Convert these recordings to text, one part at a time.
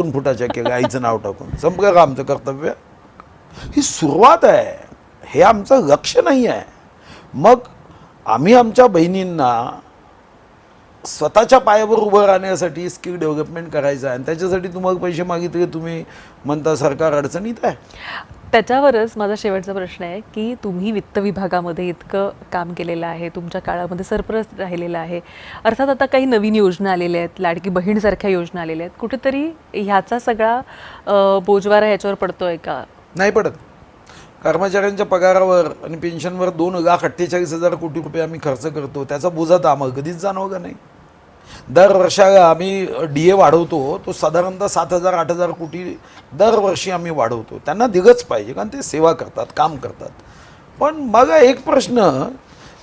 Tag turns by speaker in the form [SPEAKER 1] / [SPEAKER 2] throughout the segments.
[SPEAKER 1] 2 फुटाच्या केक आईचं नाव टाकून संपलं का आमचं कर्तव्य? ही सुरुवात आहे, हे आमचं लक्ष नाही आहे. मग आम्ही आमच्या बहिणींना स्वतःच्या पायावर उभं राहण्यासाठी स्किल डेव्हलपमेंट करायचं आहे आणि त्याच्यासाठी तुम्हाला पैसे मागितले, तुम्ही म्हणता सरकार अडचणीत आहे.
[SPEAKER 2] त्याच्यावरच माझा शेवटचा प्रश्न आहे की तुम्ही वित्त विभागामध्ये इतकं काम केलेलं आहे, तुमच्या काळामध्ये सरपरस्त राहिलेलं आहे. अर्थात आता काही नवीन योजना आलेल्या आहेत, लाडकी बहीणसारख्या योजना आलेल्या आहेत. कुठेतरी ह्याचा सगळा बोजवारा ह्याच्यावर पडतोय का?
[SPEAKER 1] नाही पडत. कर्मचाऱ्यांच्या पगारावर आणि पेन्शनवर 2,48,000 कोटी रुपये आम्ही खर्च करतो. त्याचा बोजा तर आम्हाला कधीच जाणवला नाही. दरवर्षाला आम्ही DA वाढवतो, तो साधारणतः 7,000-8,000 कोटी दरवर्षी आम्ही वाढवतो. त्यांना दिलंच पाहिजे, कारण ते सेवा करतात, काम करतात. पण मग एक प्रश्न,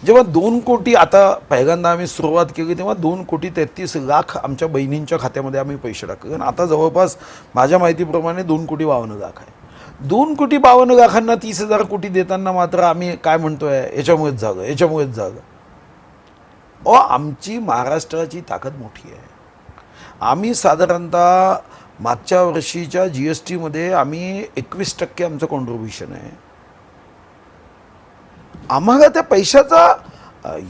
[SPEAKER 1] जेव्हा 2 कोटी, आता पहिल्यांदा आम्ही सुरुवात केली तेव्हा 2,33,00,000 आमच्या बहिणींच्या खात्यामध्ये आम्ही पैसे टाकले. आणि आता जवळपास माझ्या माहितीप्रमाणे 2,52,00,000 आहे. 2,52,00,000 30,000 कोटी देताना मात्र आम्ही काय म्हणतोय, याच्यामुळेच झालं, याच्यामुळेच झालं. आमची महाराष्ट्राची ताकद मोठी आहे. आम्ही साधारणतः मागच्या वर्षीच्या GST मध्ये आम्ही 21% आमचं कॉन्ट्रीब्युशन आहे. आम्हाला त्या पैशाचा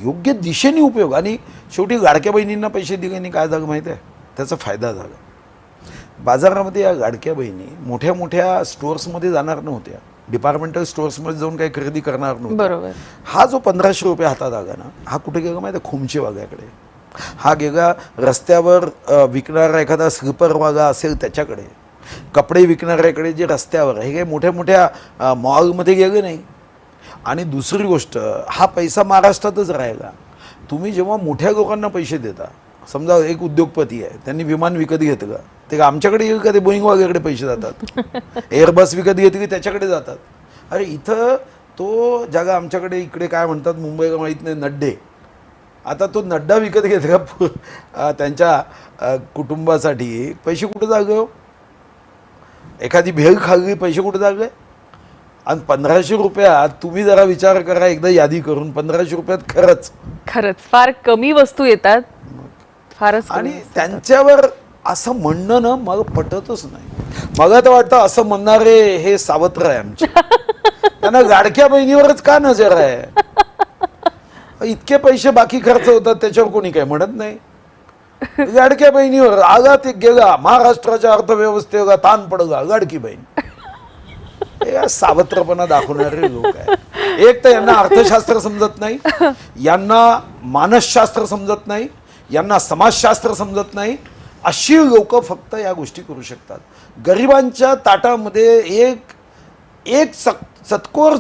[SPEAKER 1] योग्य दिशेने उपयोग, आणि शेवटी लाडक्या बहिणींना पैसे दिल्याने काय झालं माहिती आहे, त्याचा फायदा झाला. बाजारामध्ये या लाडक्या बहिणी मोठ्या मोठ्या स्टोअर्समध्ये जाणार नव्हत्या, डिपार्टमेंटल स्टोअर्समध्ये जाऊन काही खरेदी करणार नव्हत्या.
[SPEAKER 2] बरोबर.
[SPEAKER 1] हा जो 1,500 रुपये हातात आला ना, हा कुठे गेला माहिती आहे? खोमचेवाल्याकडे. हा गेला रस्त्यावर विकणारा एखादा स्लीपरवाला असेल त्याच्याकडे, कपडे विकणाऱ्याकडे जे रस्त्यावर, हे काही मोठ्या मोठ्या मॉलमध्ये गेले नाही. आणि दुसरी गोष्ट, हा पैसा महाराष्ट्रातच राहिला. तुम्ही जेव्हा मोठ्या लोकांना पैसे देता, समजा एक उद्योगपती आहे, त्यांनी विमान विकत घेतलं, ते आमच्याकडे येईल का? ते बोईंगवाल्याकडे पैसे जातात. एअरबस विकत घेतली त्याच्याकडे जातात. अरे इथं तो जागा आमच्याकडे, इकडे काय म्हणतात मुंबईला माहीत नाही, नड्डे. आता तो नड्डा विकत घेतला त्यांच्या कुटुंबासाठी, पैसे कुठं जागं? एखादी भेळ खाल्ली, पैसे कुठं जागे? आणि 1,500 रुपयात तुम्ही जरा विचार करा एकदा यादी करून, 1,500 रुपयात खरंच
[SPEAKER 2] फार कमी वस्तू येतात, फारच.
[SPEAKER 1] आणि त्यांच्यावर असं म्हणणं ना मला पटतच नाही. मला तर वाटतं असं म्हणणारे हे सावत्र आहे आमचे. त्यांना लाडक्या बहिणीवरच का नजर आहे? इतके पैसे बाकी खर्च होतात त्याच्यावर कोणी काय म्हणत नाही. लाडक्या बहिणीवर आगा ते गेला, महाराष्ट्राच्या अर्थव्यवस्थेला ताण पडला, लाडकी बहीण. हे सावत्रपणा दाखवणारे लोक आहे. एक तर यांना अर्थशास्त्र समजत नाही, यांना मानसशास्त्र समजत नाही, यांना समाजशास्त्र समजत नाही. अशी लोक फक्त या गोष्टी करू शकतात. गरिबांच्या ताटामध्ये एक चतकोर